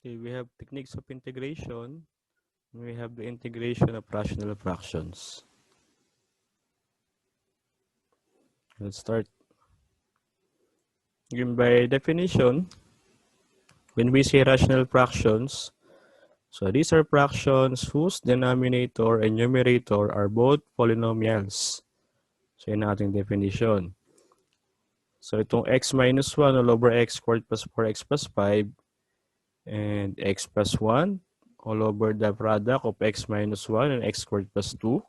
Okay, we have techniques of integration. We have the integration of rational fractions. Let's start. Again, by definition, when we say rational fractions, so these are fractions whose denominator and numerator are both polynomials. So yun ang ating definition. So itong x minus 1 all over x squared plus 4x plus 5 and x plus 1 all over the product of x minus 1 and x squared plus 2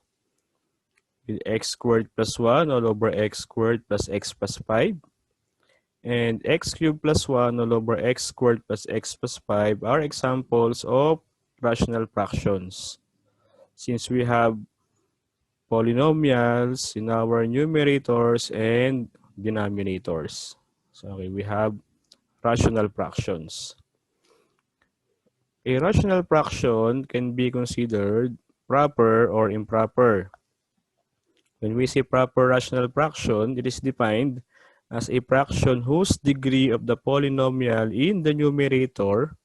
with x squared plus 1 all over x squared plus x plus 5 and x cubed plus 1 all over x squared plus x plus 5 are examples of rational fractions. Since we have polynomials in our numerators and denominators. So okay, we have rational fractions. A rational fraction can be considered proper or improper. When we say proper rational fraction, it is defined as a fraction whose degree of the polynomial in the numerator,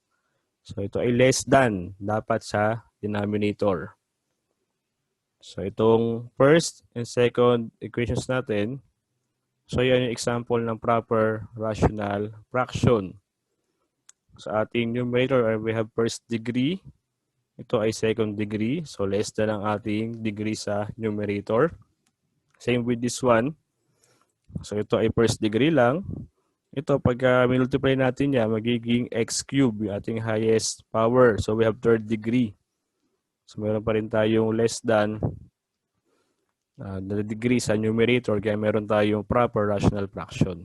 so ito ay less than, dapat sa denominator. So itong first and second equations natin, so yan yung example ng proper rational fraction. Sa ating numerator, we have first degree. Ito ay second degree, so less than ang ating degree sa numerator. Same with this one. So ito ay first degree lang. Ito, pag multiply natin yan, magiging x cube, yung ating highest power. So we have third degree. So meron pa rin tayong less than the degree sa numerator, kaya meron tayong proper rational fraction.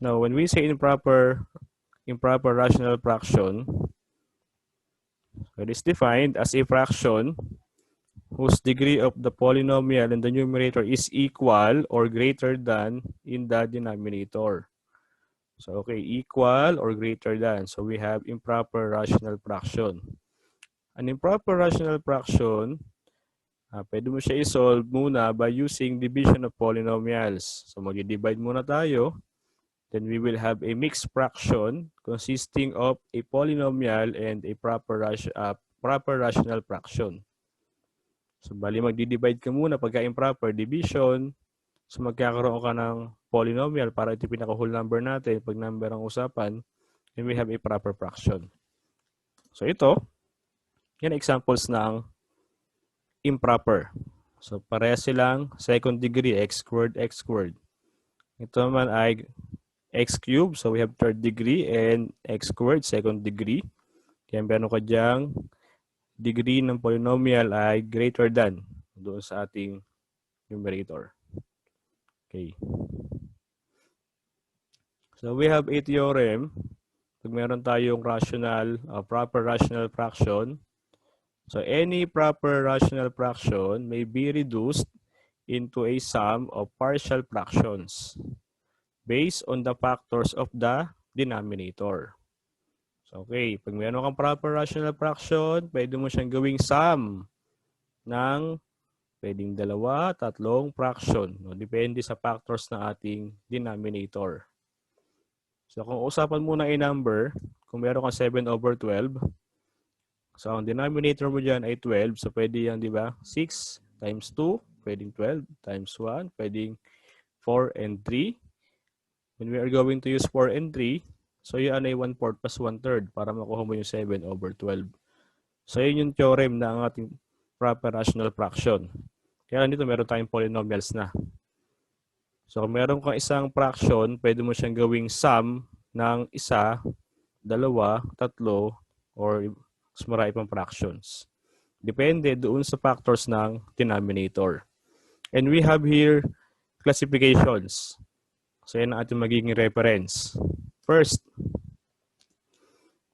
Now, when we say improper rational fraction, it is defined as a fraction whose degree of the polynomial in the numerator is equal or greater than in the denominator. So, okay, equal or greater than. So, we have improper rational fraction. An improper rational fraction, pwede mo siya i-solve muna by using division of polynomials. So, mag-divide muna tayo. Then, we will have a mixed fraction consisting of a polynomial and a proper rational fraction. So, bali magdi-divide ka muna pagka improper division. So, magkakaroon ka ng polynomial para ito pinaka-whole number natin. Pag number ang usapan, then we have a proper fraction. So, ito, yan examples ng improper. So, pareha silang second degree, x squared, x squared. Ito naman ay x cubed, so we have third degree, and x squared, second degree. Kaya meron ka dyang degree ng polynomial ay greater than doon sa ating numerator. Okay. So we have a theorem. Pag meron tayong proper rational fraction, so any proper rational fraction may be reduced into a sum of partial fractions based on the factors of the denominator. So, okay, pag meron kang proper rational fraction, pwede mo siyang gawing sum ng pwedeng 2, 3 fraction. No? Depende sa factors ng ating denominator. So, kung usapan muna a number, kung meron kang 7 over 12, so ang denominator mo dyan ay 12. So, pwede yan, di ba? 6 times 2, pwedeng 12 times 1, pwedeng 4 and 3. When we are going to use 4 and 3, so yan ay 1/4 plus 1/3 para makuha mo yung 7 over 12. So yun yung theorem na ang ating proper rational fraction. Kaya dito meron tayong polynomials na. So kung meron kang isang fraction, pwede mo siyang gawing sum ng 1, 2, 3, or mas marami pang fractions. Depende doon sa factors ng denominator. And we have here classifications. So yan ang ating magiging reference. First,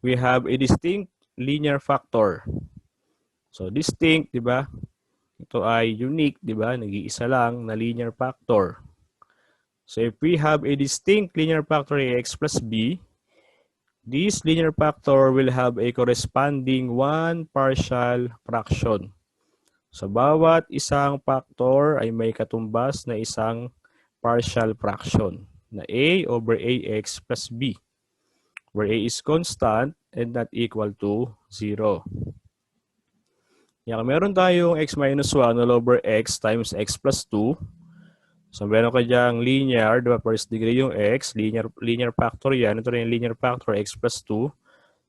we have a distinct linear factor. So distinct, di ba? Ito ay unique, di ba? Nag-iisa lang na linear factor. So if we have a distinct linear factor ax plus b, this linear factor will have a corresponding one partial fraction. So bawat isang factor ay may katumbas na isang partial fraction na a over ax plus b. where a is constant and not equal to 0. Yan, meron tayong x minus 1 all over x times x plus 2. So, meron ka diyang linear, diba? First degree yung x, linear factor yan. Ito rin yung linear factor, x plus 2.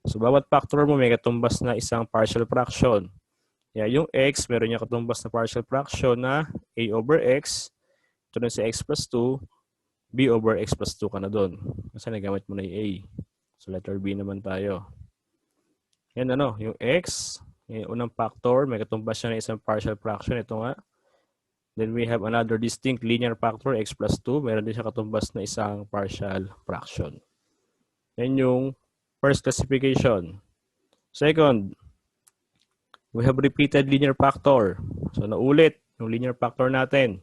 So, bawat factor mo may katumbas na isang partial fraction. Yan, yung x, meron niya katumbas na partial fraction na a over x. Ito rin si x plus 2, b over x plus 2 ka na doon. Kasi nagamit mo na yung a. So, letter b naman tayo. Yan ano, yung x, yung unang factor, may katumbas siya na isang partial fraction. Ito nga. Then we have another distinct linear factor, x plus 2. Meron din siya katumbas na isang partial fraction. Yan yung first classification. Second, we have repeated linear factor. So, naulit yung linear factor natin.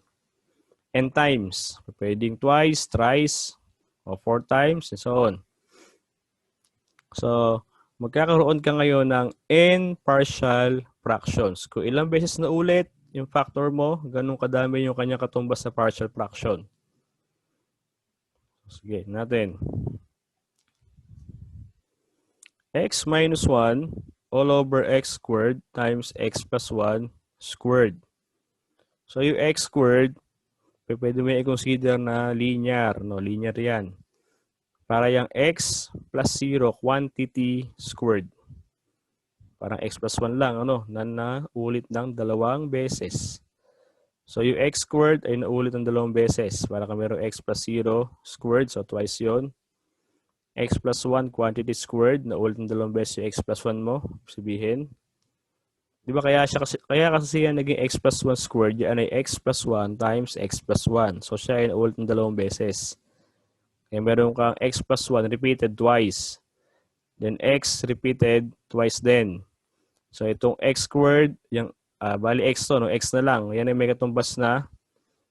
N times. Pwedeng twice, thrice, o 4 times, and so on. So, magkakaroon ka ngayon ng n partial fractions. Kung ilang beses na ulit yung factor mo, ganun kadami yung kanyang katumbas na partial fraction. Sige, natin. X minus 1 all over x squared times x plus 1 squared. So, yung x squared, pwede mo i-consider na linear. No? Linear yan. Para yung x plus 0 quantity squared. Parang x plus 1 lang, ano, na ulit ng dalawang beses. So, yung x squared ay naulit ng dalawang beses. Para kung merong x plus 0 squared, so twice yon. X plus 1 quantity squared, naulit ng dalawang beses yung x plus 1 mo. Sabihin. Di ba kaya kasi yan naging x plus 1 squared, yan ay x plus 1 times x plus 1. So, siya ay naulit ng dalawang beses. Kaya meron kang x plus 1 repeated twice. Then x repeated twice then. So itong x squared, yung bali x to, no? X na lang. Yan ay may katumbas na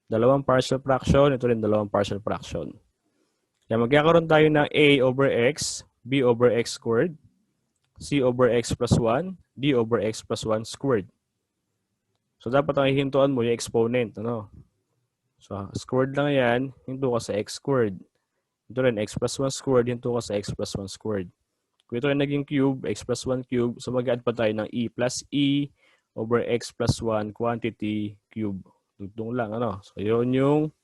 dalawang partial fraction. Ito rin dalawang partial fraction. Kaya magkakaroon tayo ng a over x, b over x squared, c over x plus 1, d over x plus 1 squared. So dapat ang hihintuan mo yung exponent. Ano? So squared lang yan, hinto ka sa x squared. Ito rin, x plus 1 squared, hinto ka sa x plus 1 squared. Kung ito ay naging cube, x plus 1 cube, so mag-add pa tayo ng e plus e over x plus 1 quantity cube. Dugtong lang, ano? So, yun yung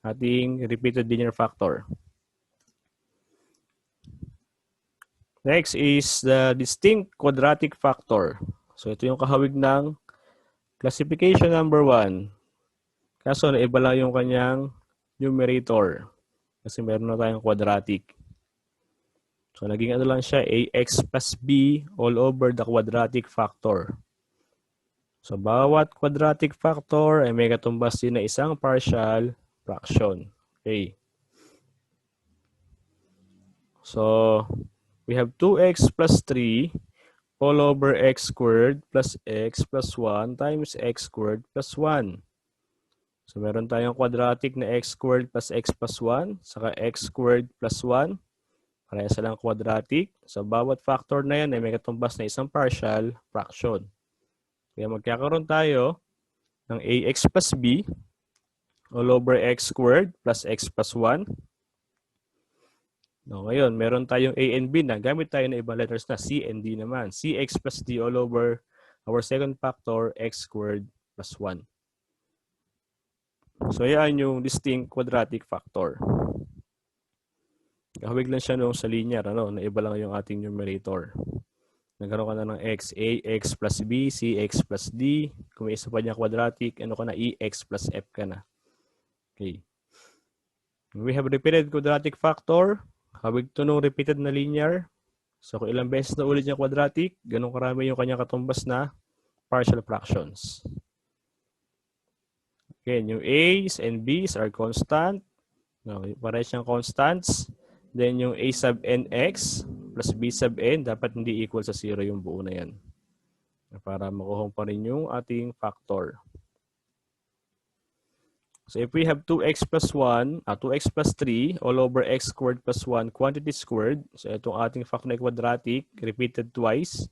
ating repeated linear factor. Next is the distinct quadratic factor. So, ito yung kahawig ng classification number 1. Kaso, naiba lang yung kanyang numerator. Kasi meron na tayong quadratic. So, naging ano lang siya, ax plus b all over the quadratic factor. So, bawat quadratic factor ay may katumbas din na isang partial fraction. Okay. So, we have 2x plus 3 all over x squared plus x plus 1 times x squared plus 1. So, meron tayong quadratic na x squared plus x plus 1, saka x squared plus 1. Parehas lang quadratic. So, bawat factor na yan ay may katumbas na isang partial fraction. Kaya magkakaroon tayo ng ax plus b all over x squared plus x plus 1. No, ngayon, meron tayong a and b na. Gamit tayo ng ibang letters na c and d naman. Cx plus d all over our second factor, x squared plus 1. So, yan yung distinct quadratic factor. Kahawig lang siya nung sa linear, ano, na iba lang yung ating numerator. Nagkaroon ka na ng x, ax plus b, cx plus d. Kung may isa pa niya quadratic, ano ka na, ex plus f ka na. Okay. We have repeated quadratic factor. Hawig to nung repeated na linear. So, kung ilang beses na ulit yung quadratic, ganun karami yung kanyang katumbas na partial fractions. Okay, yung a's and b's are constant. No, parehas siyang constants. Then yung a sub nx plus b sub n, dapat hindi equal sa 0 yung buo na yan. Para makuha pa rin yung ating factor. So if we have 2x plus 1, 2x plus 3 all over x squared plus 1 quantity squared. So itong ating factor na quadratic, repeated twice.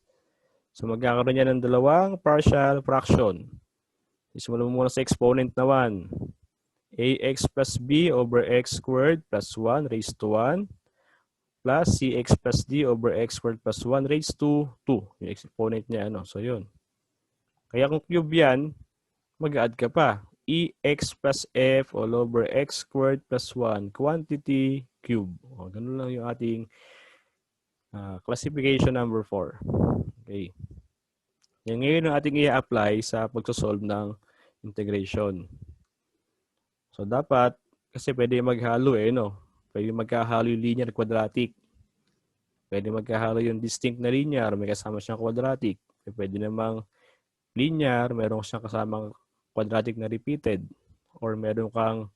So magkakaroon yan ng dalawang partial fraction. Isimulan mo muna sa exponent na 1. ax plus b over x squared plus 1 raised to 1 plus cx plus d over x squared plus 1 raised to 2. Yung exponent niya, ano? So, yun. Kaya kung cube yan, mag-add ka pa. Ex plus f all over x squared plus 1 quantity cube. O, ganun lang yung ating classification number 4. Okay. Yan ngayon ang ating i-apply sa pagsosolve ng integration. So, dapat, kasi pwede maghalo no? Pwede magkahalo yung linear quadratic. Pwede magkahalo yung distinct na linear, may kasama siyang quadratic. Pwede namang linear, meron siyang kasamang quadratic na repeated. Or meron kang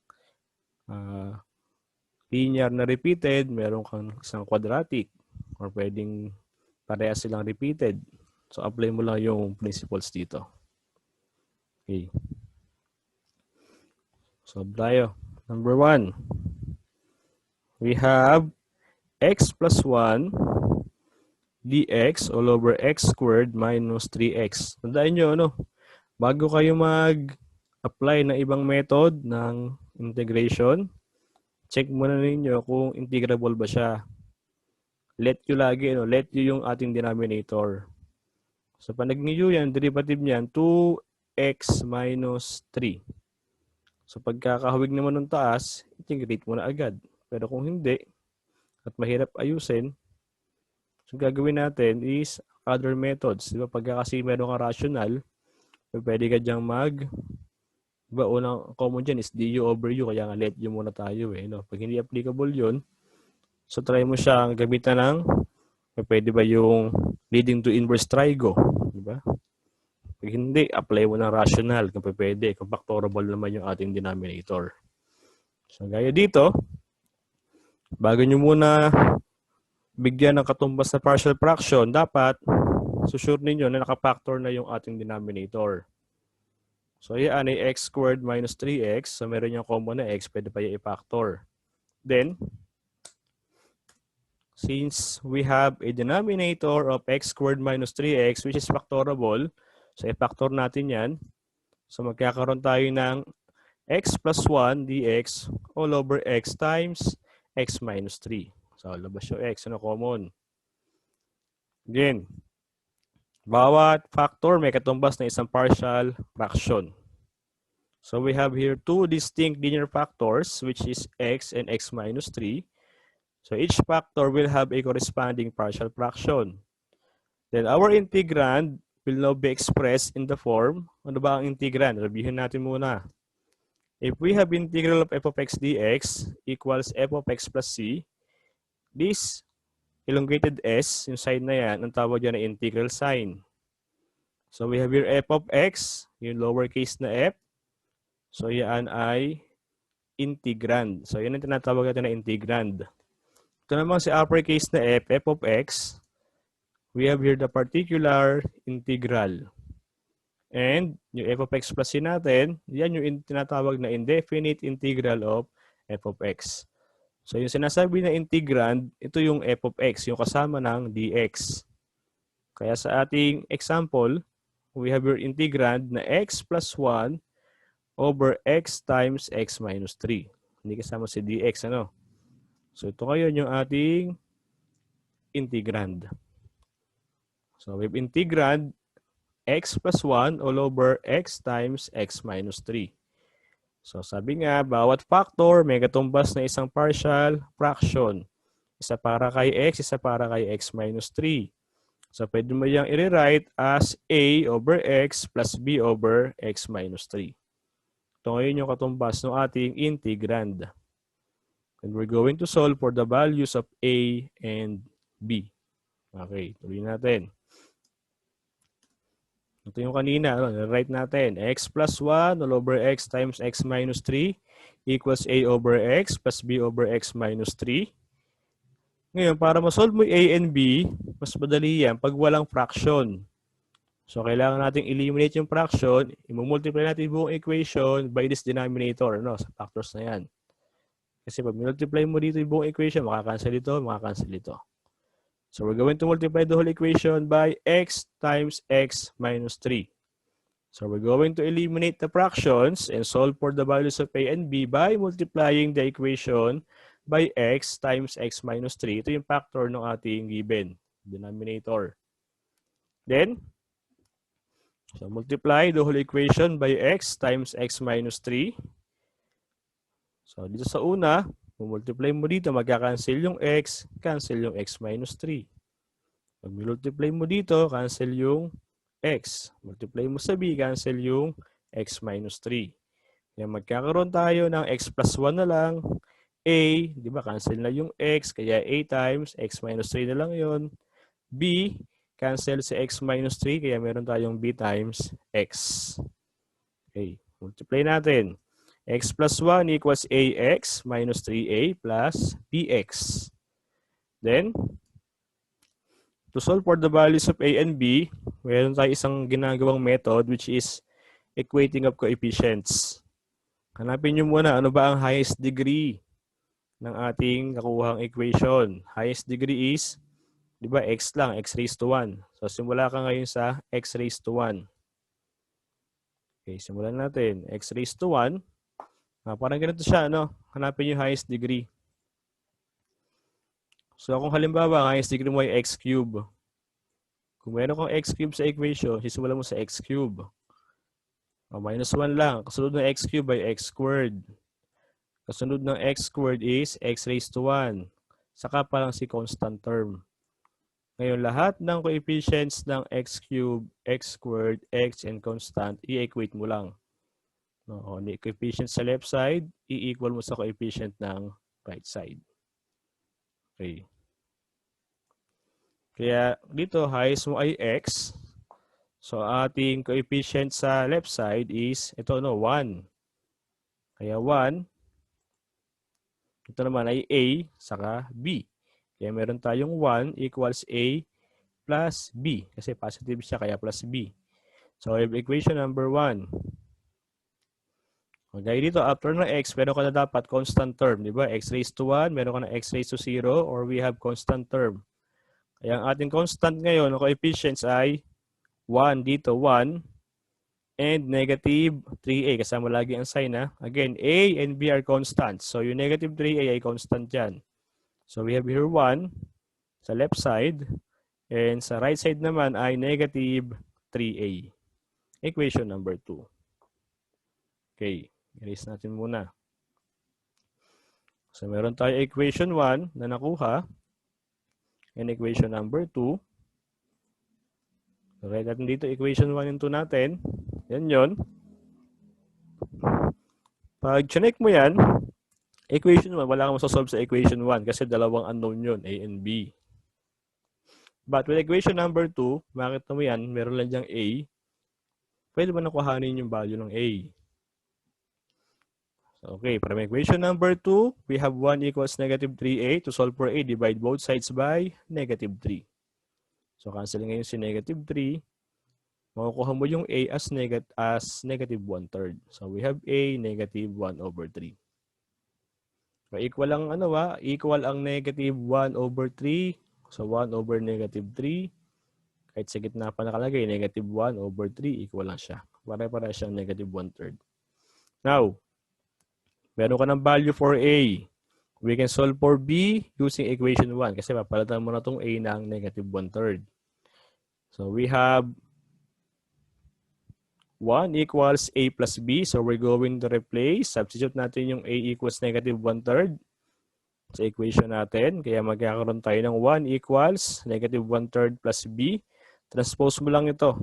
linear na repeated, meron kang isang quadratic. Or pwedeng parehas silang repeated. So, apply mo lang yung principles dito. Okay. So, tayo. Number 1. We have x plus 1 dx all over x squared minus 3x. Tandaan nyo, ano? Bago kayo mag-apply ng ibang method ng integration, check muna ninyo kung integrable ba siya. Let you lagi, let you yung ating denominator. So, pag nag-new yan, derivative niyan, 2x minus 3. So, pagkakahawig naman ng taas, integrate mo na agad. Pero kung hindi, at mahirap ayusin, so gagawin natin is other methods. Diba? Pagka kasi meron kang rational, pwede ka dyang diba, unang common dyan is du over u, kaya nga let u muna tayo no? Pag hindi applicable yun, so try mo siyang gamitan ng, pwede ba yung leading to inverse trigo, diba? Pag hindi, apply mo ng rational kung pwede, kung factorable naman yung ating denominator. So gaya dito, bago nyo muna bigyan ng katumbas na partial fraction, dapat susure ninyo na nakafactor na yung ating denominator. So, yan ay x squared minus 3x. So, meron yung common na x, pwede pa yung i-factor. Then, since we have a denominator of x squared minus 3x, which is factorable, so i-factor natin yan. So, magkakaroon tayo ng x plus 1 dx all over x times x minus 3. So, labas yung x, ano common. Again, bawat factor may katumbas na isang partial fraction. So we have here two distinct linear factors, which is x and x minus 3. So each factor will have a corresponding partial fraction. Then our integrand will now be expressed in the form, ano ba ang integrand? Reviewin natin muna. If we have integral of f of x dx equals f of x plus c, this elongated s, yung sign na yan, ang tawag dyan na integral sign. So we have here f of x, yung lowercase na f. So yan ay integrand. So yan ang tinatawag natin na integrand. Ito naman si uppercase na f, f of x. We have here the particular integral. And yung f of x plus c natin, yan yung tinatawag na indefinite integral of f of x. So yung sinasabi na integrand, ito yung f of x, yung kasama ng dx. Kaya sa ating example, we have your integrand na x plus 1 over x times x minus 3. Hindi kasama si dx, ano? So ito ngayon yung ating integrand. So we have integrand x plus 1 all over x times x minus 3. So sabi nga, bawat factor may katumbas na isang partial fraction. Isa para kay x, isa para kay x minus 3. So pwede mo yung i-rewrite as a over x plus b over x minus 3. Ito ngayon yung katumbas ng ating integrand. And we're going to solve for the values of a and b. Okay, tuloy natin. Ito yung kanina, write natin. X plus 1 all over x times x minus 3 equals a over x plus b over x minus 3. Ngayon, para ma-solve mo a and b, mas madali yan pag walang fraction. So, kailangan natin eliminate yung fraction. I-multiply natin yung buong equation by this denominator, sa factors na yan. Kasi pag multiply mo dito yung buong equation, makakancel ito, makakancel ito. So we're going to multiply the whole equation by x times x minus 3. So we're going to eliminate the fractions and solve for the values of a and b by multiplying the equation by x times x minus 3. Ito yung factor ng ating given denominator. Then, so multiply the whole equation by x times x minus 3. So dito sa una, multiply mo dito, magka-cancel yung x, cancel yung x minus 3. Pag multiply mo dito, cancel yung x. Multiply mo sa b, cancel yung x minus 3. Kaya magkakaroon tayo ng x plus 1 na lang. A, di ba, cancel na yung x, kaya a times x minus 3 na lang yon. B, cancel sa x minus 3, kaya meron tayong b times x. Okay, multiply natin. X plus 1 equals ax minus 3a plus bx. Then, to solve for the values of a and b, meron tayo isang ginagawang method which is equating of coefficients. Hanapin nyo muna ano ba ang highest degree ng ating nakuhang equation. Highest degree is, di ba, x lang, x raised to 1. So, simula ka ngayon sa x raised to 1. Okay, simulan natin. X raised to 1. Parang ganito siya, no? Hanapin yung highest degree. So, kung halimbawa, highest degree mo ay x cube. Kung meron kang x cube sa equation, sisimulan mo sa x cube. Minus 1 lang. Kasunod ng x cube ay x squared. Kasunod ng x squared is x raised to 1. Saka pa lang si constant term. Ngayon, lahat ng coefficients ng x cube, x squared, x, and constant, i-equate mo lang. No, the coefficient sa left side, i-equal mo sa coefficient ng right side. Okay. Kaya dito, highest mo ay x. So, ating coefficient sa left side is, ito no, 1. Kaya 1. Ito naman ay a, saka b. Kaya meron tayong 1 equals a plus b. Kasi positive siya, kaya plus b. So, we have equation number 1. Gaya dito, after ng x, meron ka na dapat constant term. Di ba? X raised to 1, meron ka na x raised to 0, or we have constant term. Kaya ang ating constant ngayon, ang coefficients ay 1 dito, 1, and negative 3a. Kasama lagi ang sign, ha? Again, a and b are constant. So, yung negative 3a ay constant yan. So, we have here 1 sa left side, and sa right side naman ay negative 3a. Equation number 2. Okay. Erase natin muna. So, meron tayo equation 1 na nakuha. And equation number 2. So, write natin dito equation 1 and 2 natin. Yan yun. Pag check mo yan, equation 1, wala kang masasolve sa equation 1 kasi dalawang unknown yun, a and b. But with equation number 2, makita mo yan, meron lang dyang a. Pwede ba nakuhanin yung value ng a? Okay, from equation number 2, we have 1 equals negative 3a. To solve for a, divide both sides by negative 3. So, cancel ngayon si negative 3. Makukuha mo yung a as negative 1/3. So, we have a negative 1/3. So, equal ang equal ang negative 1/3. So, 1/-3. Kahit sa gitna pa nakalagay, negative 1/3, equal lang siya. Pare-pare siyang negative 1/3. Now, meron ka ng value for A. We can solve for B using equation 1 kasi papalitan mo na itong A ng negative 1/3. So, we have 1 equals A plus B. So, we're going to replace. Substitute natin yung A equals negative 1/3 sa equation natin. Kaya magkakaroon tayo ng 1 equals negative 1/3 plus B. Transpose mo lang ito.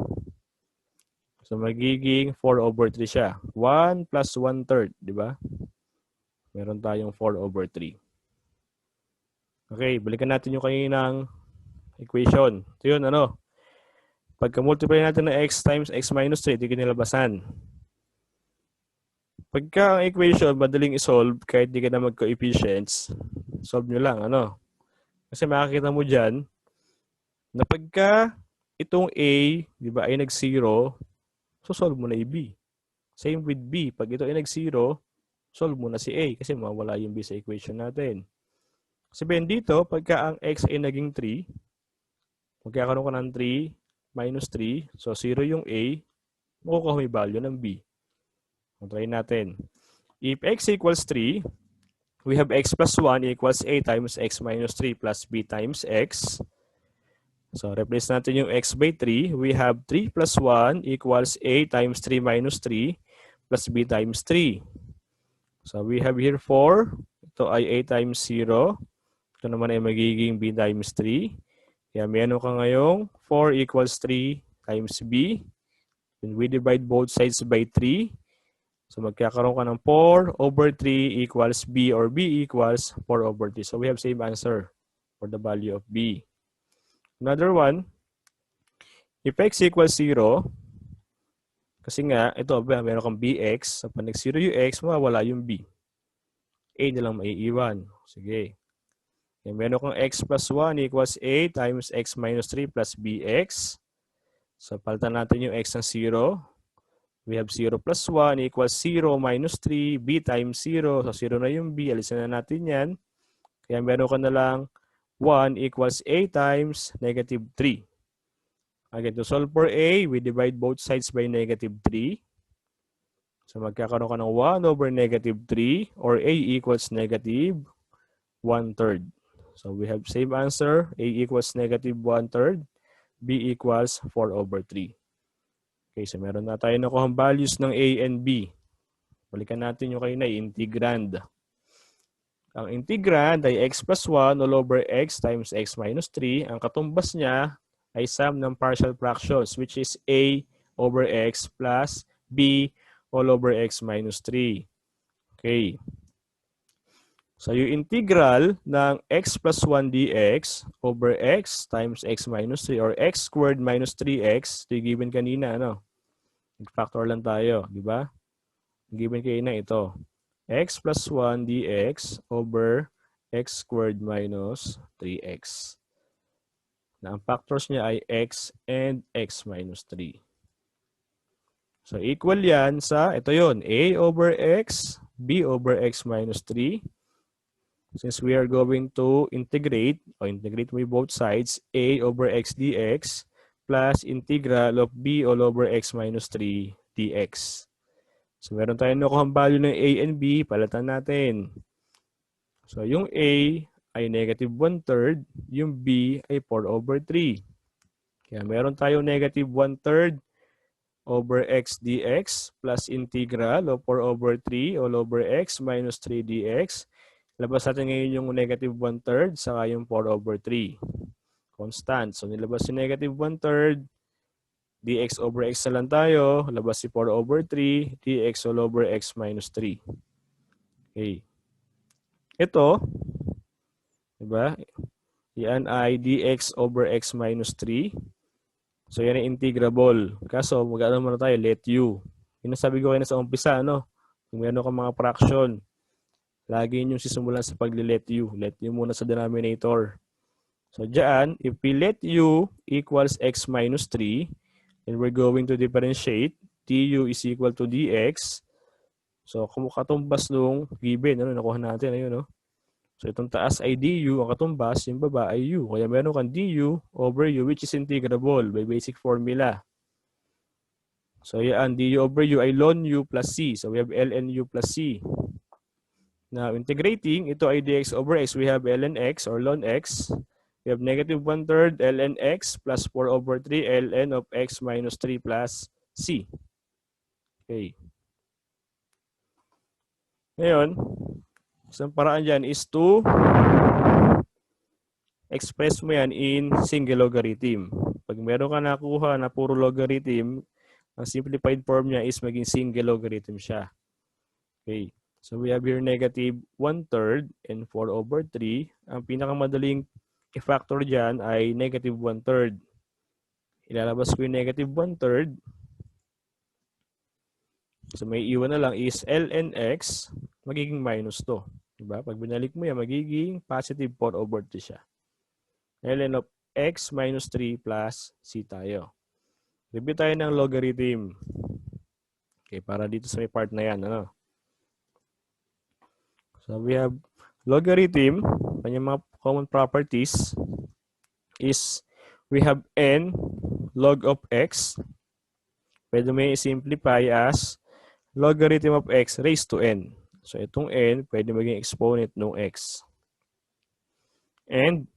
So, magiging 4/3 siya. 1 plus 1/3, di ba? Meron tayong 4/3. Okay, balikan natin yung kaninang equation. Ito yun, pagka-multiply natin ng x times x minus 3, ito kinilabasan. Pagka ang equation, madaling isolve, kahit di ka na mag-coefficients, solve nyo lang, Kasi makikita mo dyan, na pagka itong a, di ba, ay nag-0, so solve mo na yung b. Same with b. Pag ito ay nag-0, solve mo na si A kasi mawala yung B sa equation natin. Sabihin dito, pagka ang x ay naging 3, magkakaroon ka ng 3 minus 3. So, 0 yung A, makukuha mo yung value ng B. Try natin. If x equals 3, we have x plus 1 equals a times x minus 3 plus b times x. So, replace natin yung x by 3. We have 3 plus 1 equals a times 3 minus 3 plus b times 3. So, we have here 4. Ito ay a times 0. Ito naman ay magiging b times 3. Kaya meron ka ngayong 4 equals 3 times b. Then we divide both sides by 3. So, magkakaroon ka ng 4 over 3 equals b, or b equals 4 over 3. So, we have same answer for the value of b. Another one, if x equals 0, kasi nga, ito, meron kang bx. So, pag nag-0 yung x, mawawala yung b. A na lang maiiwan. Sige. Kaya meron kang x plus 1 equals a times x minus 3 plus bx. So, palitan natin yung x ng 0. We have 0 plus 1 equals 0 minus 3, b times 0. So, 0 na yung b. Alisan na natin yan. Kaya meron ka na lang 1 equals a times negative 3. Again, to solve for a, we divide both sides by negative 3. So, magkakaroon ka ng 1 over negative 3, or a equals negative 1/3. So, we have same answer. A equals negative 1/3. B equals 4 over 3. Okay, so meron na tayo nakuhang values ng a and b. Balikan natin yung kayo na integrand. Ang integrand ay x plus 1 all over x times x minus 3. Ang katumbas niya ay sum ng partial fractions, which is a over x plus b all over x minus 3. Okay. So, yung integral ng x plus 1 dx over x times x minus 3, or x squared minus 3x, ito yung given kanina, ano? Nag-factor lang tayo, di ba? Given kanina ito. X plus 1 dx over x squared minus 3x. Na ang factors niya ay x and x minus 3. So, equal yan sa, ito yun, a over x, b over x minus 3. Since we are going to integrate, o integrate mo both sides, a over x dx plus integral of b all over x minus 3 dx. So, meron tayong nakuhang value ng a and b, palitan natin. So, yung a ay negative 1/3, yung b ay 4 over 3. Kaya meron tayong negative 1/3 over x dx plus integral of 4 over 3 all over x minus 3 dx. Labas natin ngayon yung negative 1/3 saka yung 4 over 3. Constant. So, nilabas yung negative 1/3. Dx over x na lang tayo. Labas si 4 over 3. Dx all over x minus 3. Okay. Ito, diba? Yan ay dx over x minus 3. So, yan ay integrable. Kaso, mag-ano muna tayo, let u. Yun ang sabi ko kayo na sa umpisa, no? Kung meron ka mga fraction, lagi nyo sisimulan sa pag-let u. Let u muna sa denominator. So, dyan, if we let u equals x minus 3, and we're going to differentiate, du is equal to dx. So, katumbas nung given, ano, nakuha natin, ayun, no? So, itong taas ay du, ang katumbas, yung baba ay u. Kaya meron kang du over u, which is integrable by basic formula. So, yan, du over u ay ln u plus c. So, we have ln u plus c. Now, integrating, ito ay dx over x. We have ln x or ln x. We have negative 1/3 ln x plus 4 over 3 ln of x minus 3 plus c. Okay. Ngayon, isang paraan dyan is to express mo yan in single logarithm. Pag meron ka nakuha na puro logarithm, ang simplified form niya is maging single logarithm siya. Okay. So, we have here negative 1/3 and 4 over 3. Ang pinakamadaling i-factor dyan ay negative 1/3. Ilalabas ko yung negative 1/3. So, may iwan na lang is ln x, magiging minus 2. Diba? Pag binalik mo yan, magiging positive 4 over 3 siya. ln of x minus 3 plus c tayo. Review tayo ng logarithm. Okay, para dito sa may part na yan. Ano? So, we have logarithm, kanyang mga common properties is we have n log of x. Pwede may simplify as logarithm of x raised to n. So, itong n, pwede maging exponent ng x. And,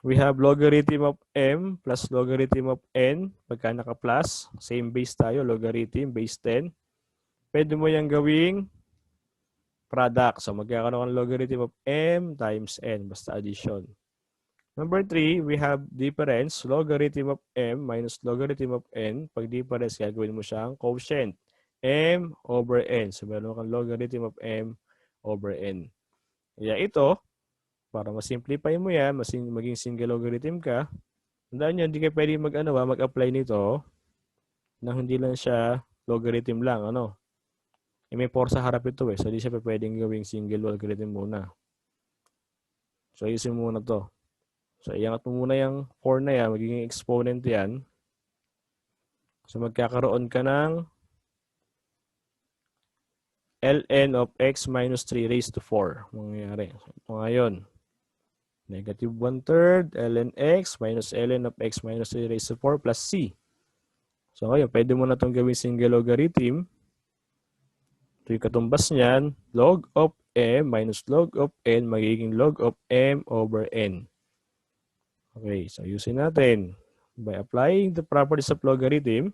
we have logarithm of m plus logarithm of n. Pagka naka-plus, same base tayo, logarithm, base 10. Pwede mo yung gawing product. So, magkakaroon ng logarithm of m times n, basta addition. Number 3, we have difference, logarithm of m minus logarithm of n. Pag difference, gagawin mo siyang quotient, m over n. So, meron kang logarithm of m over n. Kaya ito, para ma-simplify mo yan, maging single logarithm ka, tandaan nyo, hindi ka pwede mag-apply nito na hindi lang siya logarithm lang. May 4 sa harap ito eh. So, hindi siya pwedeng gawing single logarithm muna. So, ayusin mo muna to. So, iangat mo muna yung 4 na yan, magiging exponent yan. So, magkakaroon ka ng ln of x minus 3 raised to 4. Mangyayari. So, ito ngayon. Negative 1/3 ln x minus ln of x minus 3 raised to 4 plus c. So, ngayon, pwede mo na itong gawing single logarithm. Ito yung katumbas niyan. Log of m minus log of n magiging log of m over n. Okay, so using natin by applying the properties of logarithm.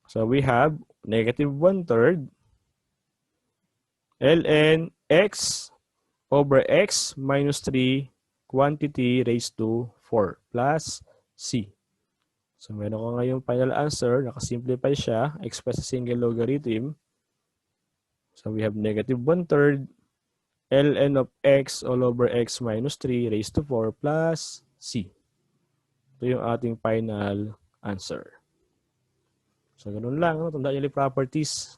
So we have negative 1/3 ln x over x minus 3 quantity raised to 4 plus c. So meron ko ngayong final answer, nakasimplify siya, express a single logarithm. So we have negative 1/3 ln of x all over x minus 3 raised to 4 plus c. Ito yung ating final answer. So, ganun lang. Tandaan nyo yung properties.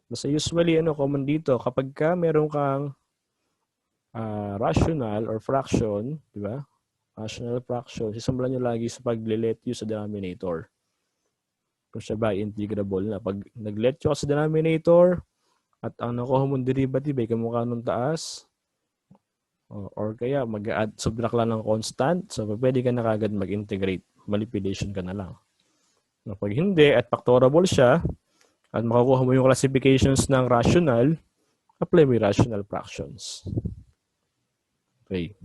Basta usually, common dito, kapag ka meron kang rational or fraction, di ba? Rational fraction, sisambalan nyo lagi sa pag-let you sa denominator. Kung siya ba integrable na. Pag nag-let you sa denominator, at ang nakuha mong derivative ay kamukha nung taas, or kaya mag-add, subtract lang ng constant, so pwede ka na kagad mag-integrate. Manipulation ka na lang. Pag hindi at factorable siya, at makukuha mo yung classifications ng rational, apply mo yung rational fractions. Okay.